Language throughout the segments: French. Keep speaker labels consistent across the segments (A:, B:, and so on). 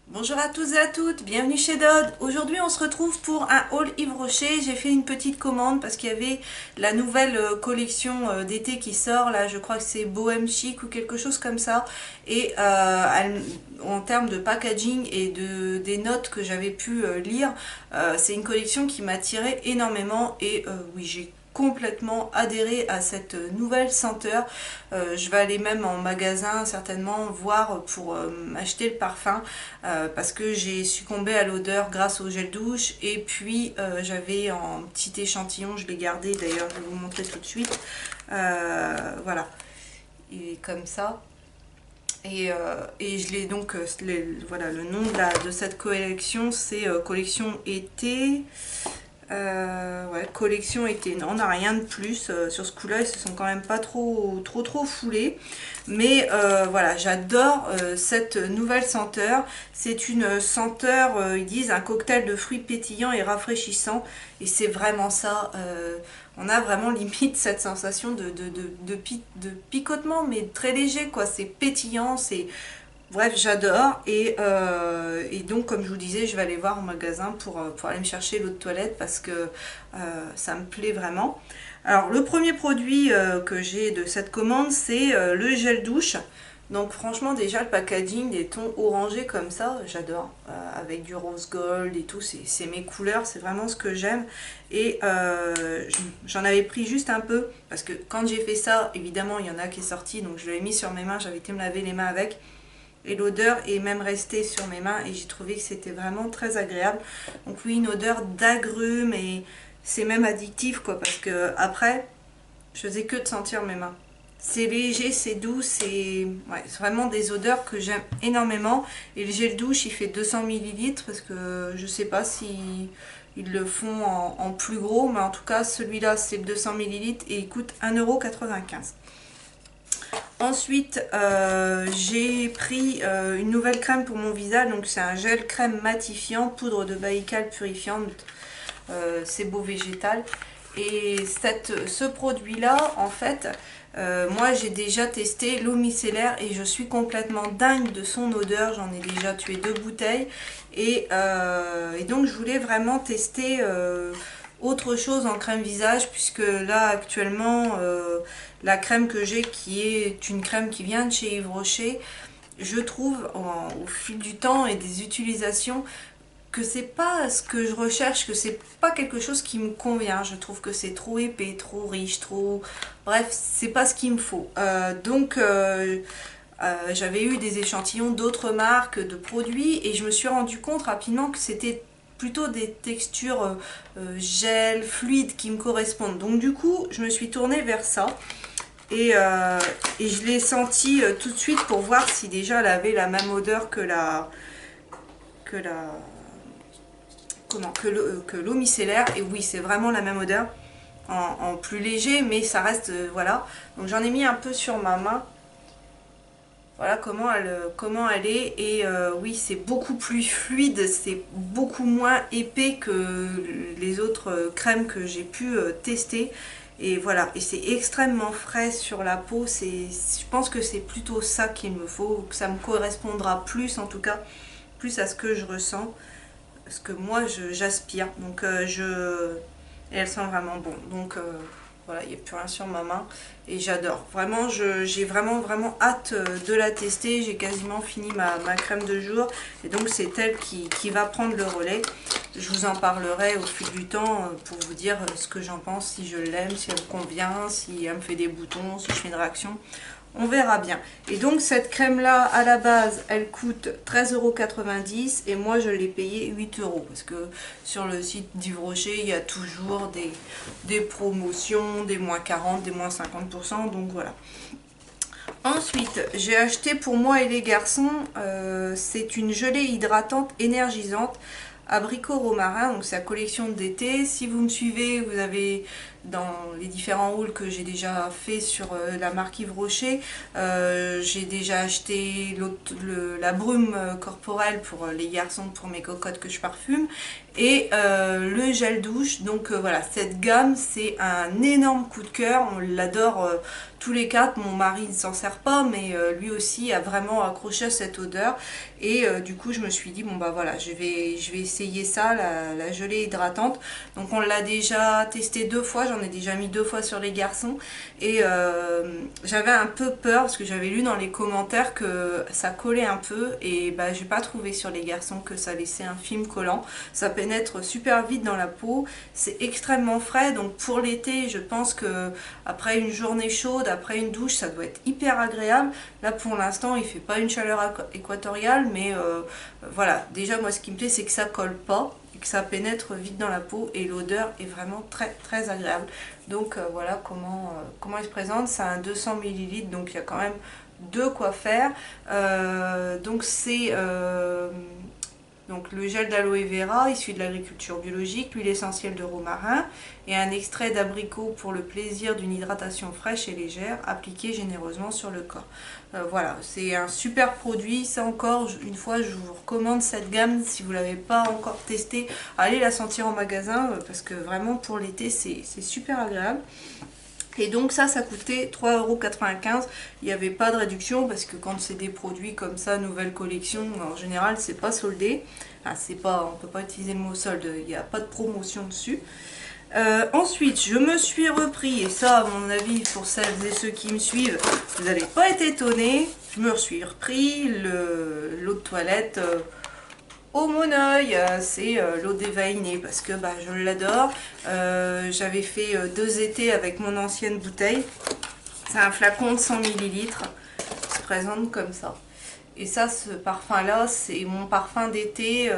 A: Bonjour à tous et à toutes, bienvenue chez Dodd. Aujourd'hui on se retrouve pour un haul Yves Rocher. J'ai fait une petite commande parce qu'il y avait la nouvelle collection d'été qui sort, là je crois que c'est Bohème Chic ou quelque chose comme ça. Et en termes de packaging et des notes que j'avais pu lire, c'est une collection qui m'a tiré énormément et oui j'ai complètement adhéré à cette nouvelle senteur. Je vais aller même en magasin certainement voir pour acheter le parfum parce que j'ai succombé à l'odeur grâce au gel douche et puis j'avais en petit échantillon, je l'ai gardé d'ailleurs, je vais vous montrer tout de suite. Voilà, il est comme ça. Et je l'ai donc, voilà, le nom de cette collection, c'est collection été. Ouais, collection été. Non, on n'a rien de plus sur ce coup-là. Ils se sont quand même pas trop foulés. Mais voilà, j'adore cette nouvelle senteur. C'est une senteur, ils disent, un cocktail de fruits pétillants et rafraîchissants. Et c'est vraiment ça. On a vraiment limite cette sensation de picotement, mais très léger, quoi. C'est pétillant, c'est... Bref, j'adore et donc comme je vous disais, je vais aller voir au magasin pour aller me chercher l'eau de toilette parce que ça me plaît vraiment. Alors le premier produit que j'ai de cette commande, c'est le gel douche. Donc franchement déjà le packaging, des tons orangés comme ça, j'adore. Avec du rose gold et tout, c'est mes couleurs, c'est vraiment ce que j'aime. Et j'en avais pris juste un peu parce que quand j'ai fait ça, évidemment il y en a qui est sorti, donc je l'avais mis sur mes mains, j'avais été me laver les mains avec. Et l'odeur est même restée sur mes mains et j'ai trouvé que c'était vraiment très agréable. Donc oui, une odeur d'agrumes et c'est même addictif quoi parce que après, je faisais que de sentir mes mains. C'est léger, c'est doux, c'est vraiment des odeurs que j'aime énormément. Et le gel douche, il fait 200 millilitres parce que je sais pas si ils le font en plus gros, mais en tout cas celui-là c'est le 200 millilitres et il coûte 1,95 €. Ensuite, j'ai pris une nouvelle crème pour mon visage. Donc, c'est un gel crème matifiant, poudre de baïkal purifiante. C'est beau végétal. Et ce produit-là, en fait, moi j'ai déjà testé l'eau micellaire et je suis complètement dingue de son odeur. J'en ai déjà tué 2 bouteilles. Et donc, je voulais vraiment tester autre chose en crème visage puisque là actuellement la crème que j'ai qui est une crème qui vient de chez Yves Rocher, je trouve au fil du temps et des utilisations que c'est pas ce que je recherche, que c'est pas quelque chose qui me convient. Je trouve que c'est trop épais, trop riche, trop... Bref, c'est pas ce qu'il me faut. J'avais eu des échantillons d'autres marques de produits et je me suis rendu compte rapidement que c'était plutôt des textures gel, fluides qui me correspondent. Donc du coup, je me suis tournée vers ça et je l'ai senti tout de suite pour voir si déjà elle avait la même odeur que la que l'eau micellaire. Et oui, c'est vraiment la même odeur en plus léger, mais ça reste voilà. Donc j'en ai mis un peu sur ma main. Voilà comment elle est et oui c'est beaucoup plus fluide, c'est beaucoup moins épais que les autres crèmes que j'ai pu tester et voilà, et c'est extrêmement frais sur la peau, je pense que c'est plutôt ça qu'il me faut, que ça me correspondra plus en tout cas, plus à ce que je ressens, ce que moi j'aspire, donc et elles sont vraiment bon, donc voilà, il n'y a plus rien sur ma main et j'adore. Vraiment, j'ai vraiment hâte de la tester. J'ai quasiment fini ma crème de jour et donc c'est elle qui va prendre le relais. Je vous en parlerai au fil du temps pour vous dire ce que j'en pense, si je l'aime, si elle me convient, si elle me fait des boutons, si je fais une réaction. On verra bien. Et donc cette crème là à la base elle coûte 13,90 € et moi je l'ai payé 8 € parce que sur le site d'Yves Rocher il y a toujours des promotions, des moins 40, des moins 50%, donc voilà. Ensuite j'ai acheté pour moi et les garçons, c'est une gelée hydratante énergisante abricot romarin, donc c'est la collection d'été. Si vous me suivez, vous avez dans les différents hauls que j'ai déjà fait sur la marque Yves Rocher. J'ai déjà acheté la brume corporelle pour les garçons, pour mes cocottes que je parfume, et le gel douche. Donc voilà, cette gamme c'est un énorme coup de cœur, on l'adore tous les quatre. Mon mari ne s'en sert pas, mais lui aussi a vraiment accroché à cette odeur, et du coup je me suis dit bon bah voilà, je vais essayer ça, la gelée hydratante. Donc on l'a déjà testé 2 fois, j'en ai déjà mis 2 fois sur les garçons, et j'avais un peu peur parce que j'avais lu dans les commentaires que ça collait un peu, et bah j'ai pas trouvé sur les garçons que ça laissait un film collant. Ça pénètre super vite dans la peau, c'est extrêmement frais, donc pour l'été je pense que après une journée chaude, après une douche, ça doit être hyper agréable. Là pour l'instant il fait pas une chaleur équatoriale, mais voilà, déjà moi ce qui me plaît c'est que ça colle pas et que ça pénètre vite dans la peau, et l'odeur est vraiment très très agréable. Donc voilà comment il se présente. C'est un 200 ml, donc il y a quand même de quoi faire. Donc c'est donc le gel d'aloe vera issu de l'agriculture biologique, l'huile essentielle de romarin et un extrait d'abricot pour le plaisir d'une hydratation fraîche et légère, appliquée généreusement sur le corps. Voilà, c'est un super produit. Ça encore, une fois, je vous recommande cette gamme. Si vous ne l'avez pas encore testé, allez la sentir en magasin, parce que vraiment pour l'été, c'est super agréable. Et donc ça coûtait 3,95 €. Il n'y avait pas de réduction parce que quand c'est des produits comme ça, nouvelle collection, en général c'est pas soldé. Enfin, c'est pas, on peut pas utiliser le mot solde, il n'y a pas de promotion dessus. Ensuite, je me suis repris, et ça à mon avis pour celles et ceux qui me suivent, vous n'allez pas être étonnés, je me suis repris l'eau de toilette au Monoeil. C'est l'eau déveinée parce que bah, je l'adore. J'avais fait 2 étés avec mon ancienne bouteille. C'est un flacon de 100 ml, il se présente comme ça. Et ça, ce parfum-là, c'est mon parfum d'été.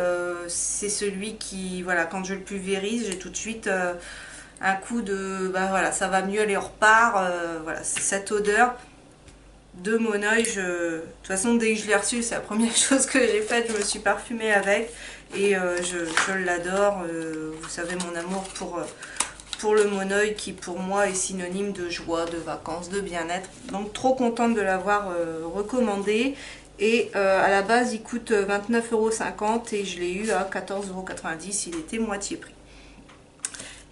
A: C'est celui qui, voilà, quand je le pulvérise, j'ai tout de suite un coup de, bah voilà, ça va mieux, elle repart. Voilà, c'est cette odeur de Monoeil. De toute façon, dès que je l'ai reçu, c'est la première chose que j'ai faite. Je me suis parfumée avec, et je l'adore. Vous savez mon amour pour le Monoeil, qui pour moi est synonyme de joie, de vacances, de bien-être. Donc trop contente de l'avoir recommandé. Et à la base il coûte 29,50 € et je l'ai eu à 14,90 €, il était moitié prix.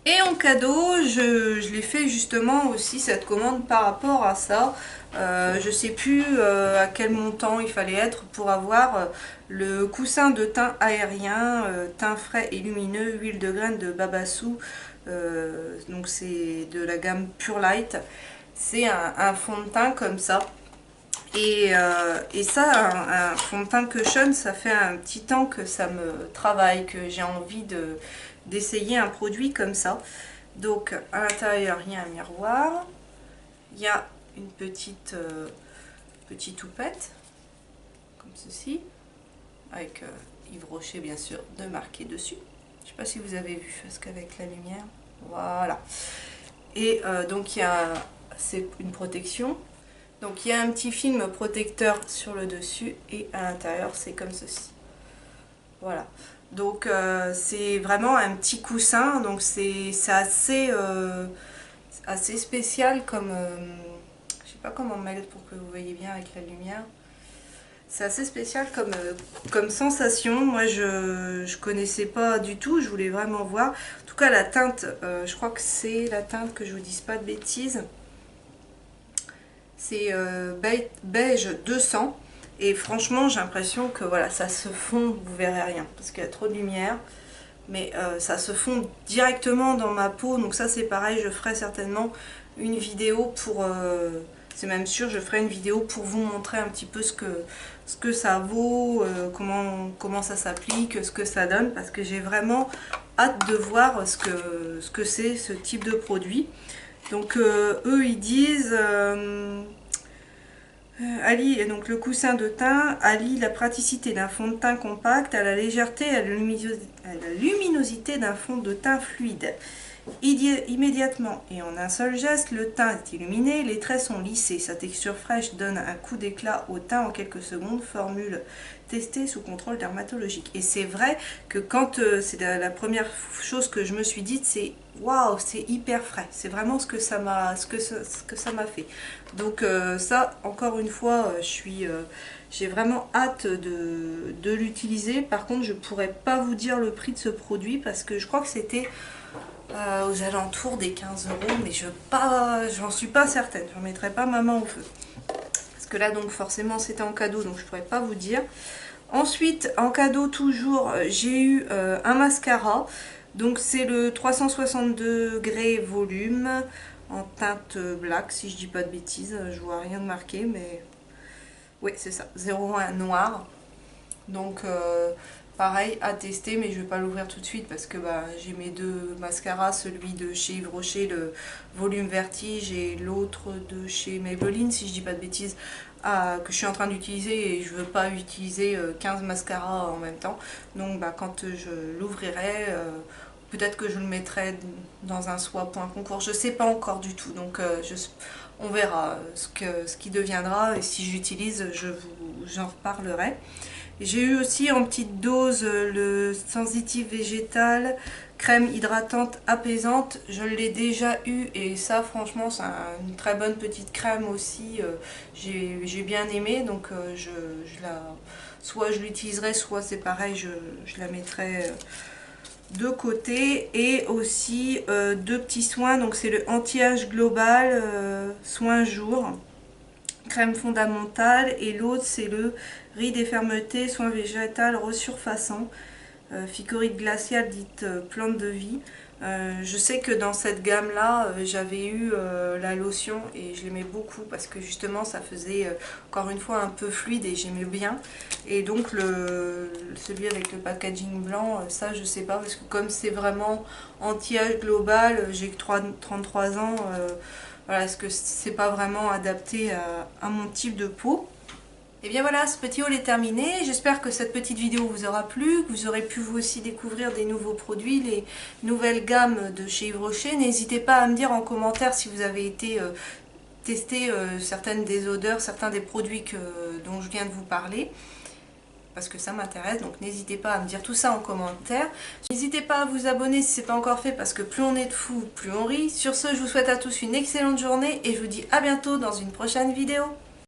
A: Et en cadeau, je l'ai fait justement aussi cette commande par rapport à ça. Je sais plus à quel montant il fallait être pour avoir le coussin de teint aérien, teint frais et lumineux, huile de graines de Babassu. Donc c'est de la gamme Pure Light. C'est un fond de teint comme ça. Et ça, un fond de teint Cushion, ça fait un petit temps que ça me travaille, que j'ai envie d'essayer un produit comme ça. Donc à l'intérieur, il y a un miroir, il y a une petite houppette, comme ceci, avec Yves Rocher bien sûr de marqué dessus. Je ne sais pas si vous avez vu, parce qu'avec la lumière, voilà. Et donc c'est une protection. Donc il y a un petit film protecteur sur le dessus, et à l'intérieur c'est comme ceci. Voilà. Donc c'est vraiment un petit coussin, donc c'est assez spécial comme... je sais pas comment mettre pour que vous voyez bien avec la lumière. C'est assez spécial comme sensation. Moi je connaissais pas du tout, je voulais vraiment voir. En tout cas la teinte, je crois que c'est la teinte, que je vous dise pas de bêtises. C'est beige 200, et franchement j'ai l'impression que voilà, ça se fond, vous verrez rien parce qu'il y a trop de lumière, mais ça se fond directement dans ma peau. Donc ça c'est pareil, je ferai certainement une vidéo pour, c'est même sûr, je ferai une vidéo pour vous montrer un petit peu ce que ça vaut, comment ça s'applique, ce que ça donne, parce que j'ai vraiment hâte de voir ce que c'est ce type de produit. Donc eux ils disent allie, donc le coussin de teint allie la praticité d'un fond de teint compact à la légèreté et à la luminosité d'un fond de teint fluide. Immédiatement et en un seul geste, le teint est illuminé, les traits sont lissés. Sa texture fraîche donne un coup d'éclat au teint en quelques secondes. Formule testée sous contrôle dermatologique. Et c'est vrai que quand c'est la première chose que je me suis dite, c'est waouh, c'est hyper frais. C'est vraiment ce que ça m'a fait. Donc ça, encore une fois, j'ai vraiment hâte de l'utiliser. Par contre, je pourrais pas vous dire le prix de ce produit parce que je crois que c'était aux alentours des 15 €, mais j'en suis pas certaine. J'en mettrai pas ma main au feu. Parce que là, donc forcément, c'était en cadeau, donc je pourrais pas vous dire. Ensuite, en cadeau toujours, j'ai eu un mascara. Donc c'est le 360° volume en teinte black, si je dis pas de bêtises. Je vois rien de marqué, mais oui, c'est ça, 01 noir. Donc pareil, à tester, mais je vais pas l'ouvrir tout de suite parce que j'ai mes deux mascaras, celui de chez Yves Rocher, le volume Vertige, et l'autre de chez Maybelline, si je dis pas de bêtises, que je suis en train d'utiliser, et je veux pas utiliser 15 mascaras en même temps. Donc quand je l'ouvrirai, peut-être que je le mettrai dans un swap ou un concours, je sais pas encore du tout. Donc on verra ce qui deviendra, et si j'utilise, j'en reparlerai. J'ai eu aussi en petite dose le sensitif végétal, crème hydratante apaisante. Je l'ai déjà eu et ça franchement c'est une très bonne petite crème aussi. J'ai bien aimé, donc soit je l'utiliserai, soit c'est pareil, je la mettrai de côté. Et aussi deux petits soins, donc c'est le anti-âge global soin jour, crème fondamentale, et l'autre c'est le rides et fermeté, soin végétal resurfaçant, phycorite glaciale dite plante de vie. Je sais que dans cette gamme là j'avais eu la lotion et je l'aimais beaucoup parce que justement ça faisait encore une fois un peu fluide et j'aimais bien. Et donc celui avec le packaging blanc, ça je sais pas, parce que comme c'est vraiment anti-âge global, j'ai que 33 ans, voilà, est-ce que c'est pas vraiment adapté à mon type de peau? Et bien voilà, ce petit haul est terminé. J'espère que cette petite vidéo vous aura plu, que vous aurez pu vous aussi découvrir des nouveaux produits, les nouvelles gammes de chez Yves Rocher. N'hésitez pas à me dire en commentaire si vous avez été tester certaines des odeurs, certains des produits dont je viens de vous parler, parce que ça m'intéresse. Donc n'hésitez pas à me dire tout ça en commentaire. N'hésitez pas à vous abonner si ce n'est pas encore fait, parce que plus on est de fous, plus on rit. Sur ce, je vous souhaite à tous une excellente journée et je vous dis à bientôt dans une prochaine vidéo.